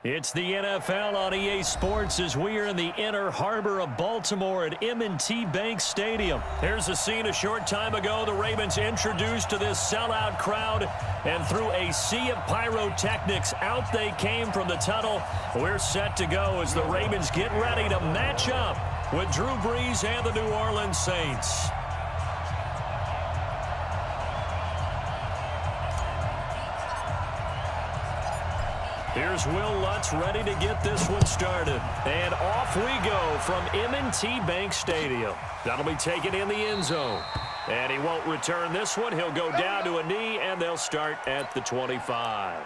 It's the NFL on EA Sports as we are in the inner harbor of Baltimore at M&T Bank Stadium. Here's a scene a short time ago. The Ravens introduced to this sellout crowd, and through a sea of pyrotechnics, out they came from the tunnel. We're set to go as the Ravens get ready to match up with Drew Brees and the New Orleans Saints. Here's Will Lutz ready to get this one started. And off we go from M&T Bank Stadium. That'll be taken in the end zone. And he won't return this one. He'll go down to a knee, and they'll start at the 25.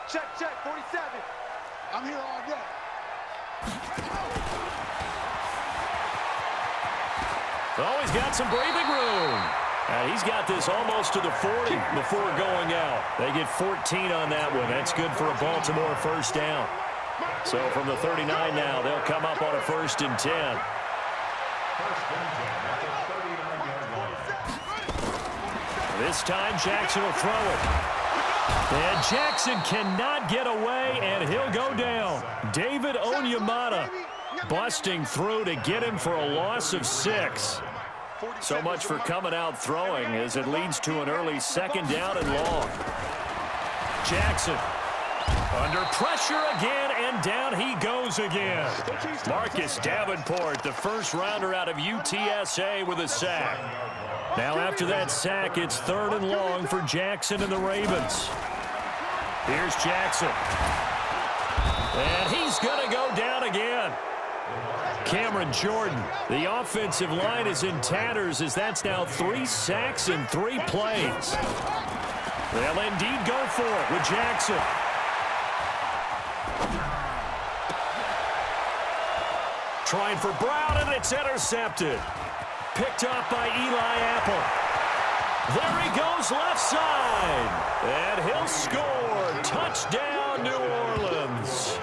Check, 47. I'm here all day. Oh, he's got some breathing room. And he's got this almost to the 40 before going out. They get 14 on that one. That's good for a Baltimore first down. So from the 39 now, they'll come up on a 1st and 10. This time, Jackson will throw it. And Jackson cannot get away, and he'll go down. David Onyemata busting through to get him for a loss of 6. So much for coming out throwing as it leads to an early 2nd down and long. Jackson under pressure again, and down he goes again. Marcus Davenport, the first rounder out of UTSA, with a sack. Now after that sack, it's 3rd and long for Jackson and the Ravens. Here's Jackson. And he's going to go down again. Cameron Jordan, the offensive line is in tatters as that's now 3 sacks in 3 plays. They'll indeed go for it with Jackson. Trying for Brown, and it's intercepted. Picked off by Eli Apple. There he goes left side. And he'll score. Touchdown, New Orleans.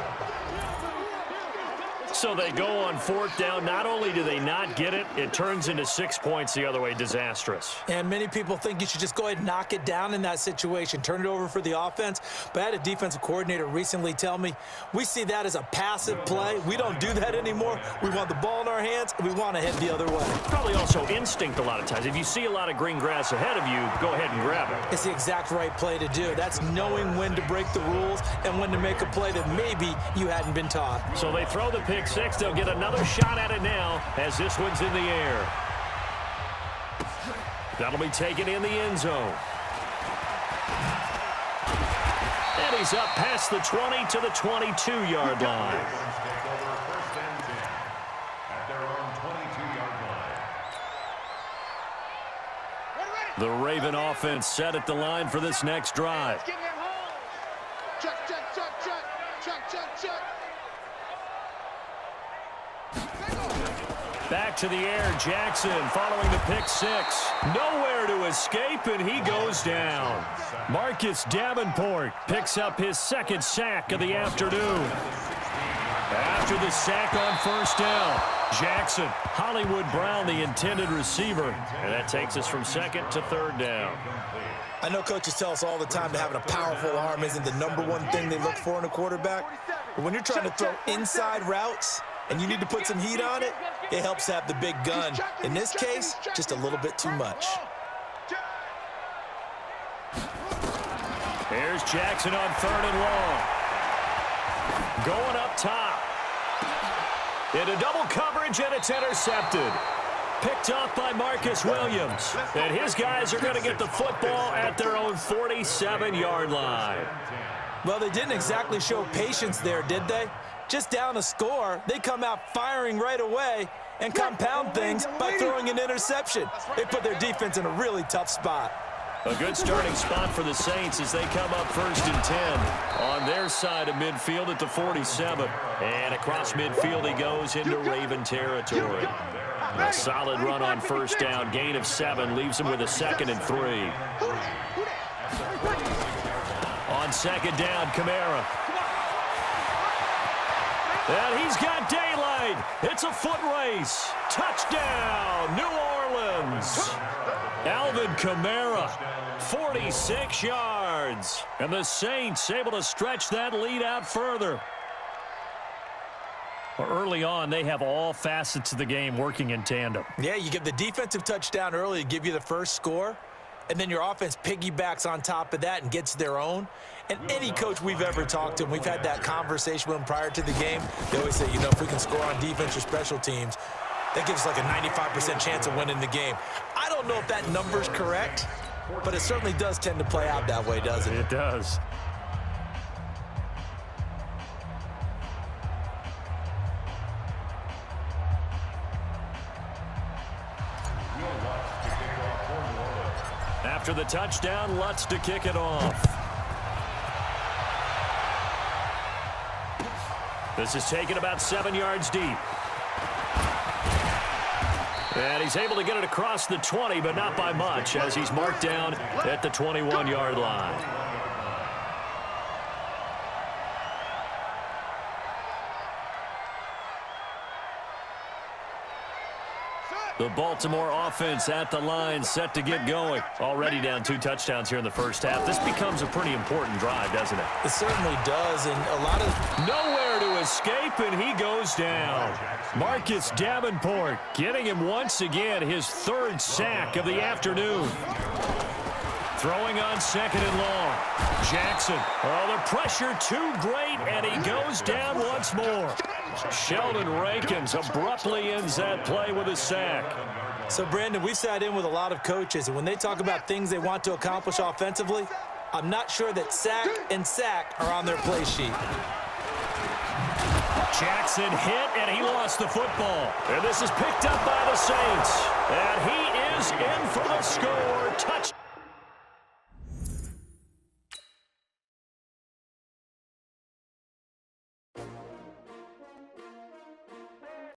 So they go on 4th down. Not only do they not get it, it turns into 6 points the other way. Disastrous. And many people think you should just go ahead and knock it down in that situation. Turn it over for the offense. But I had a defensive coordinator recently tell me, we see that as a passive play. We don't do that anymore. We want the ball in our hands, and we want to head the other way. Probably also instinct a lot of times. If you see a lot of green grass ahead of you, go ahead and grab it. It's the exact right play to do. That's knowing when to break the rules and when to make a play that maybe you hadn't been taught. So they throw the pick 6. They'll get another shot at it now as this one's in the air. That'll be taken in the end zone. And he's up past the 20 to the 22-yard line. The Raven offense set at the line for this next drive. Check. Back to the air, Jackson following the pick 6. Nowhere to escape, and he goes down. Marcus Davenport picks up his 2nd sack of the afternoon. After the sack on 1st down, Jackson, Hollywood Brown, the intended receiver. And that takes us from 2nd to 3rd down. I know coaches tell us all the time that having a powerful arm isn't the #1 thing they look for in a quarterback. But when you're trying to throw inside routes and you need to put some heat on it, it helps to have the big gun. In this case, just a little bit too much. Here's Jackson on 3rd and long. Going up top. Into double coverage, and it's intercepted. Picked off by Marcus Williams. And his guys are going to get the football at their own 47-yard line. Well, they didn't exactly show patience there, did they? Just down a score, they come out firing right away and compound things by throwing an interception. They put their defense in a really tough spot. A good starting spot for the Saints as they come up 1st and 10 on their side of midfield at the 47. And across midfield he goes into Raven territory. A solid run on 1st down. Gain of 7 leaves him with a 2nd and 3. On 2nd down, Kamara. And he's got daylight. It's a foot race. Touchdown, New Orleans. Orleans. Alvin Kamara, 46 yards. And the Saints able to stretch that lead out further. Well, early on, they have all facets of the game working in tandem. Yeah, you get the defensive touchdown early to give you the first score, and then your offense piggybacks on top of that and gets their own. And any coach we've ever talked to, and we've had that conversation with them prior to the game, they always say, you know, if we can score on defense or special teams, that gives us like a 95% chance of winning the game. I don't know if that number's correct, but it certainly does tend to play out that way, doesn't it? It does. After the touchdown, Lutz to kick it off. This is taken about 7 yards deep. And he's able to get it across the 20, but not by much, as he's marked down at the 21-yard line. The Baltimore offense at the line, set to get going. Already down 2 touchdowns here in the first half. This becomes a pretty important drive, doesn't it? It certainly does, and a lot of... Nowhere to escape, and he goes down. Marcus Davenport getting him once again his 3rd sack of the afternoon. Throwing on 2nd and long. Jackson. Oh, the pressure too great, and he goes down once more. Sheldon Rankins abruptly ends that play with a sack. So, Brandon, we've sat in with a lot of coaches, and when they talk about things they want to accomplish offensively, I'm not sure that sack and sack are on their play sheet. Jackson hit, and he lost the football. And this is picked up by the Saints. And he is in for the score. Touchdown.